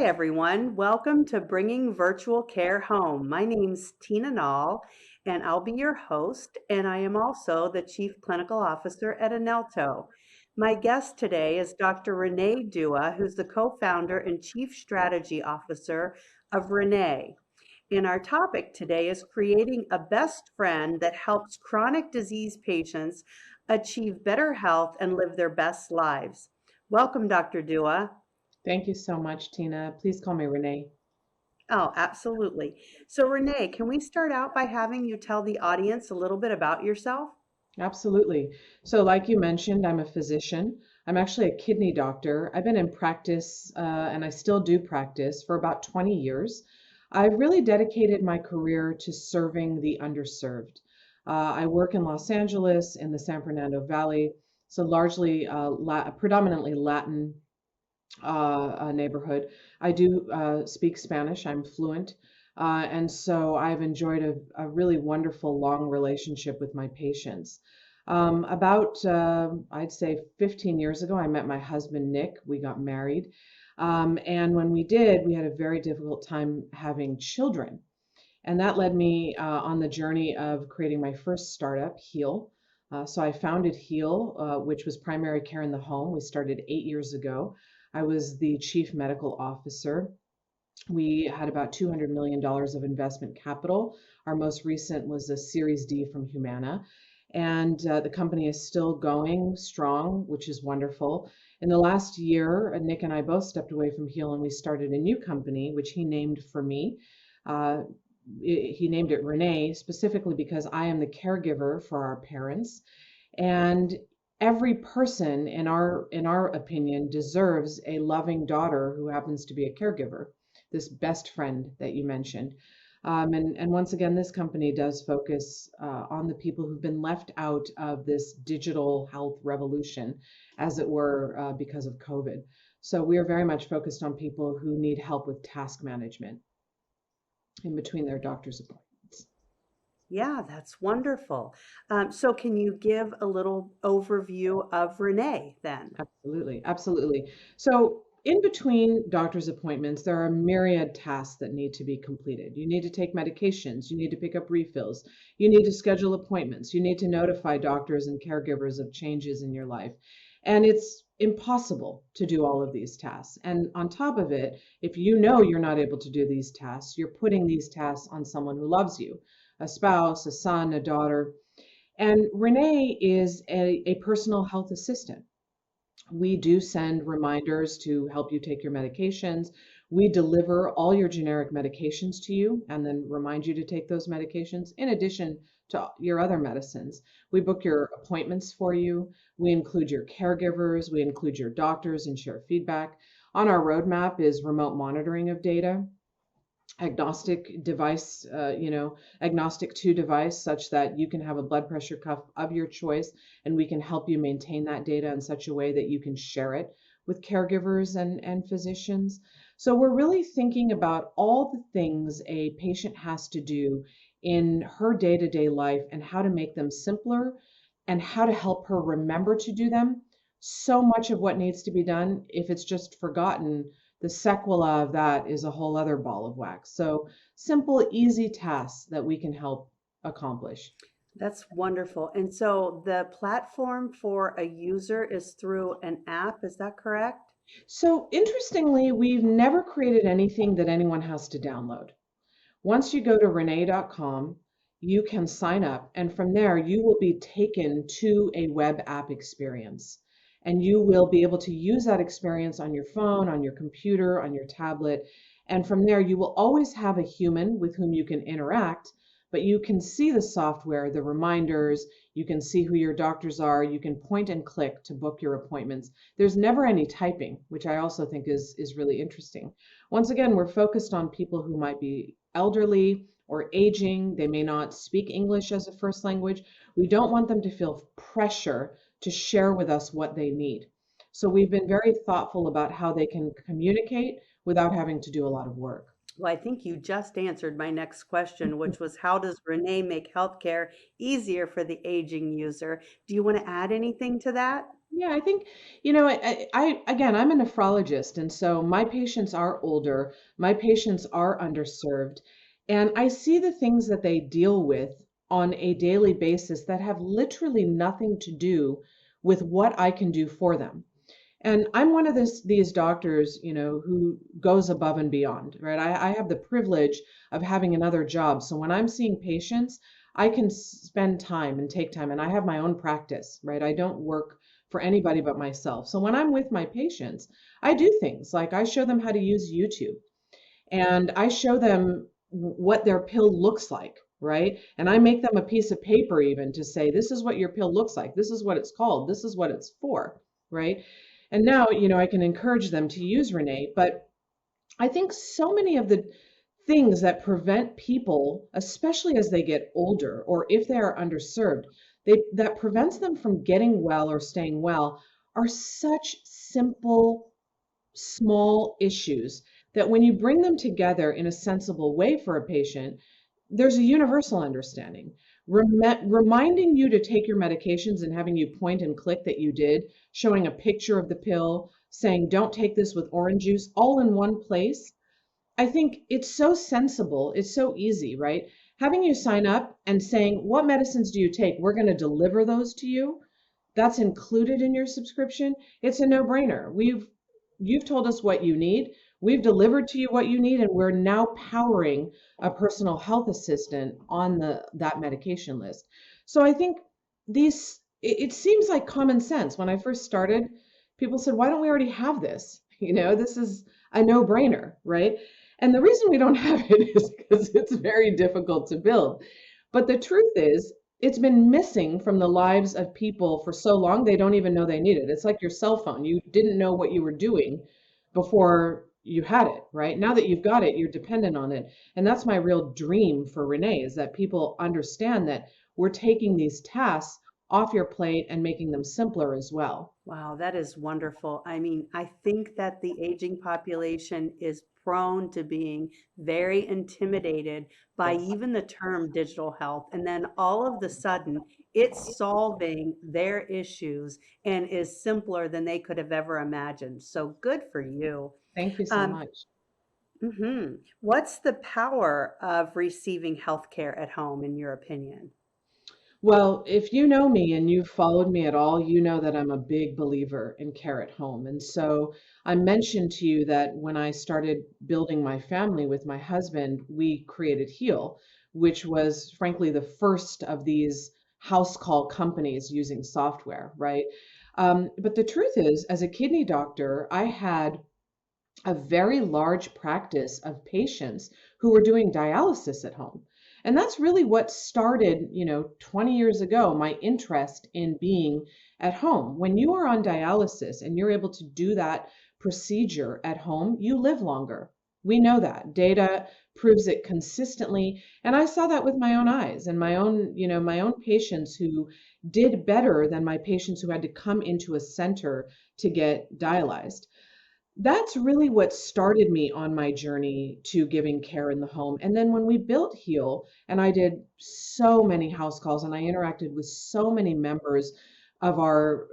everyone. Welcome to Bringing Virtual Care Home. My name's Tina Null, and I'll be your host, and I am also the Chief Clinical Officer at Anelto. My guest today is Dr. Renee Dua, who's the co-founder and Chief Strategy Officer of Renee. And our topic today is creating a best friend that helps chronic disease patients achieve better health and live their best lives. Welcome, Dr. Dua. Thank you so much, Tina. Please call me Renee. Oh, absolutely. So, Renee, can we start out by having you tell the audience a little bit about yourself? Absolutely. So, like you mentioned, I'm a physician. I'm actually a kidney doctor. I've been in practice, and I still do practice for about 20 years. I've really dedicated my career to serving the underserved. I work in Los Angeles in the San Fernando Valley, so largely predominantly Latin neighborhood. I do speak Spanish. I'm fluent. And so I've enjoyed a really wonderful long relationship with my patients. I'd say 15 years ago, I met my husband, Nick. We got married. And when we did, we had a very difficult time having children. And that led me on the journey of creating my first startup, Heal. So I founded Heal, which was primary care in the home. We started 8 years ago. I was the chief medical officer. We had about $200 million of investment capital. Our most recent was a Series D from Humana. And the company is still going strong, which is wonderful. In the last year, Nick and I both stepped away from Heal and we started a new company, which he named for me. Uh, he named it Renee specifically because I am the caregiver for our parents. And every person in our opinion deserves a loving daughter who happens to be a caregiver, this best friend that you mentioned. And once again, this company does focus on the people who've been left out of this digital health revolution, as it were, because of COVID. So we are very much focused on people who need help with task management in between their doctor's appointments. Yeah, that's wonderful. So, can you give a little overview of Renee then? Absolutely, absolutely. So, in between doctor's appointments, there are myriad tasks that need to be completed. You need to take medications, you need to pick up refills, you need to schedule appointments, you need to notify doctors and caregivers of changes in your life. And it's impossible to do all of these tasks. And on top of it, if you know you're not able to do these tasks, you're putting these tasks on someone who loves you, a spouse, a son, a daughter. And Renee is a personal health assistant. We do send reminders to help you take your medications. We deliver all your generic medications to you and then remind you to take those medications in addition to your other medicines. We book your appointments for you. We include your caregivers. We include your doctors and share feedback. On our roadmap is remote monitoring of data, agnostic device, agnostic to device, such that you can have a blood pressure cuff of your choice and we can help you maintain that data in such a way that you can share it with caregivers and physicians. So we're really thinking about all the things a patient has to do in her day-to-day life and how to make them simpler and how to help her remember to do them. So much of what needs to be done, if it's just forgotten, the sequela of that is a whole other ball of wax. So simple, easy tasks that we can help accomplish. That's wonderful. And so, the platform for a user is through an app, is that correct? So interestingly, we've never created anything that anyone has to download. Once you go to renee.com, you can sign up, and from there, you will be taken to a web app experience. And you will be able to use that experience on your phone, on your computer, on your tablet. And from there, you will always have a human with whom you can interact, but you can see the software, the reminders, you can see who your doctors are, you can point and click to book your appointments. There's never any typing, which I also think is really interesting. Once again, we're focused on people who might be elderly or aging. They may not speak English as a first language. We don't want them to feel pressure to share with us what they need. So we've been very thoughtful about how they can communicate without having to do a lot of work. Well, I think you just answered my next question, which was how does Renee make healthcare easier for the aging user? Do you want to add anything to that? Yeah, I think, again, I'm a nephrologist, and so my patients are older, my patients are underserved, and I see the things that they deal with on a daily basis that have literally nothing to do with what I can do for them. And I'm one of these doctors, who goes above and beyond, right? I have the privilege of having another job. So when I'm seeing patients, I can spend time and take time, and I have my own practice, right? I don't work for anybody but myself. So when I'm with my patients, I do things like I show them how to use YouTube, and I show them what their pill looks like, right? And I make them a piece of paper even to say, this is what your pill looks like. This is what it's called. This is what it's for, right? And now, I can encourage them to use Renee, but I think so many of the things that prevent people, especially as they get older or if they are underserved, that prevents them from getting well or staying well are such simple small issues that when you bring them together in a sensible way for a patient, there's a universal understanding. Reminding you to take your medications and having you point and click that you did, showing a picture of the pill, saying, don't take this with orange juice, all in one place. I think it's so sensible. It's so easy, right? Having you sign up and saying, what medicines do you take? We're going to deliver those to you. That's included in your subscription. It's a no-brainer. You've told us what you need. We've delivered to you what you need, and we're now powering a personal health assistant on that medication list. So I think it seems like common sense. When I first started, people said, why don't we already have this? This is a no-brainer, right? And the reason we don't have it is because it's very difficult to build. But the truth is, it's been missing from the lives of people for so long, they don't even know they need it. It's like your cell phone. You didn't know what you were doing before you had it, right? Now that you've got it, you're dependent on it. And that's my real dream for Renee, is that people understand that we're taking these tasks off your plate and making them simpler as well. Wow, that is wonderful. I mean, I think that the aging population is prone to being very intimidated by Yes. even the term digital health. And then all of the sudden, it's solving their issues and is simpler than they could have ever imagined. So good for you. Thank you so Um, much. What's the power of receiving health care at home, in your opinion? Well, if you know me and you've followed me at all, you know that I'm a big believer in care at home. And so I mentioned to you that when I started building my family with my husband, we created Heal, which was frankly the first of these house call companies using software, right? But the truth is, as a kidney doctor, I had a very large practice of patients who were doing dialysis at home. And that's really what started, 20 years ago, my interest in being at home. When you are on dialysis and you're able to do that procedure at home, you live longer. We know that. Data proves it consistently. And I saw that with my own eyes and my own patients who did better than my patients who had to come into a center to get dialyzed. That's really what started me on my journey to giving care in the home. And then when we built Heal, and I did so many house calls and I interacted with so many members of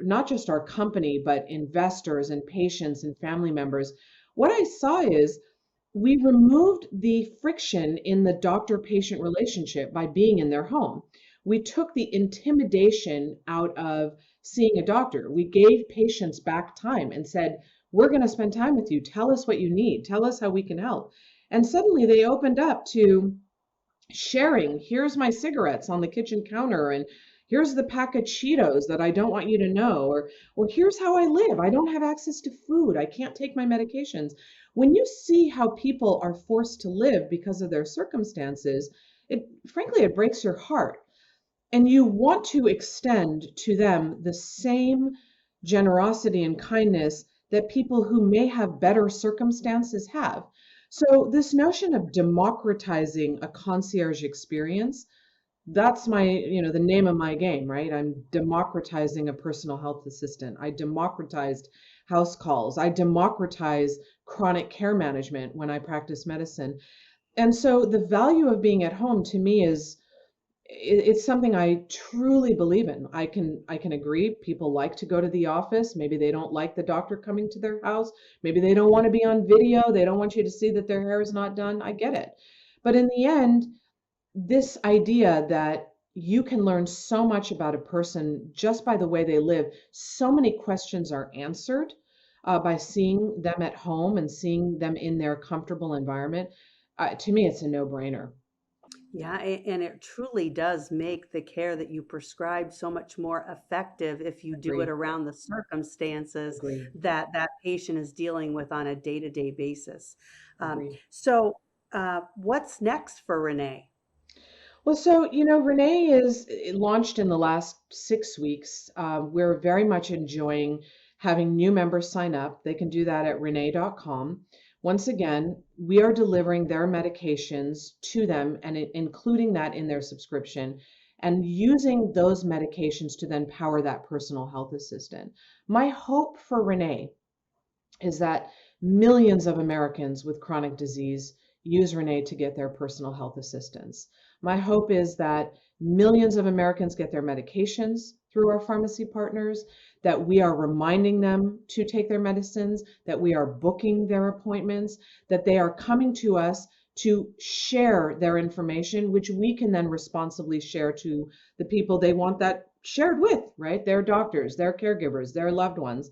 not just our company, but investors and patients and family members, what I saw is we removed the friction in the doctor-patient relationship by being in their home. We took the intimidation out of seeing a doctor. We gave patients back time and said, we're going to spend time with you. Tell us what you need. Tell us how we can help. And suddenly they opened up to sharing. Here's my cigarettes on the kitchen counter, and here's the pack of Cheetos that I don't want you to know, or here's how I live. I don't have access to food. I can't take my medications. When you see how people are forced to live because of their circumstances, it breaks your heart. And you want to extend to them the same generosity and kindness that people who may have better circumstances have. So, this notion of democratizing a concierge experience, That's my, the name of my game, right? I'm democratizing a personal health assistant. I democratized house calls. I democratize chronic care management when I practice medicine. And so the value of being at home to me is it's something I truly believe in. I can agree people like to go to the office. Maybe they don't like the doctor coming to their house. Maybe they don't want to be on video. They don't want you to see that their hair is not done. I get it. But in the end, this idea that you can learn so much about a person just by the way they live, so many questions are answered by seeing them at home and seeing them in their comfortable environment. To me, it's a no-brainer. Yeah, and it truly does make the care that you prescribe so much more effective if you do it Agree. around the circumstances Agree. that that patient is dealing with on a day-to-day basis. Um, Agree. so, what's next for Renee? Well, so, Renee is launched in the last 6 weeks. We're very much enjoying having new members sign up. They can do that at renee.com. Once again, we are delivering their medications to them and including that in their subscription and using those medications to then power that personal health assistant. My hope for Renee is that millions of Americans with chronic disease use Renee to get their personal health assistance. My hope is that millions of Americans get their medications through our pharmacy partners, that we are reminding them to take their medicines, that we are booking their appointments, that they are coming to us to share their information, which we can then responsibly share to the people they want that shared with, right? Their doctors, their caregivers, their loved ones,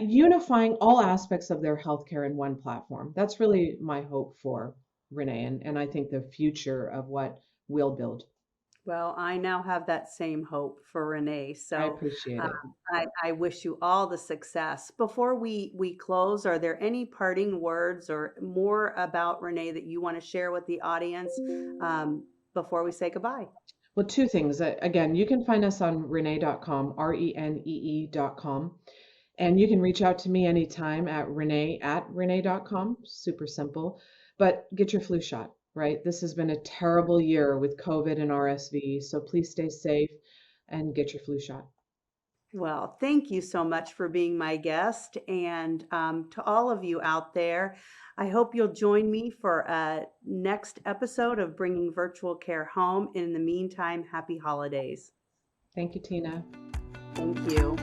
unifying all aspects of their healthcare in one platform. That's really my hope for Renee, and I think the future of what we'll build. Well, I now have that same hope for Renee. I So appreciate it. I wish you all the success. Before we close, are there any parting words or more about Renee that you want to share with the audience before we say goodbye? Well, two things. Again, you can find us on renee.com, renee.com. And you can reach out to me anytime at renee@renee.com. Super simple. But get your flu shot, right? This has been a terrible year with COVID and RSV. So please stay safe and get your flu shot. Well, thank you so much for being my guest. And to all of you out there, I hope you'll join me for a next episode of Bringing Virtual Care Home. In the meantime, happy holidays. Thank you, Tina. Thank you.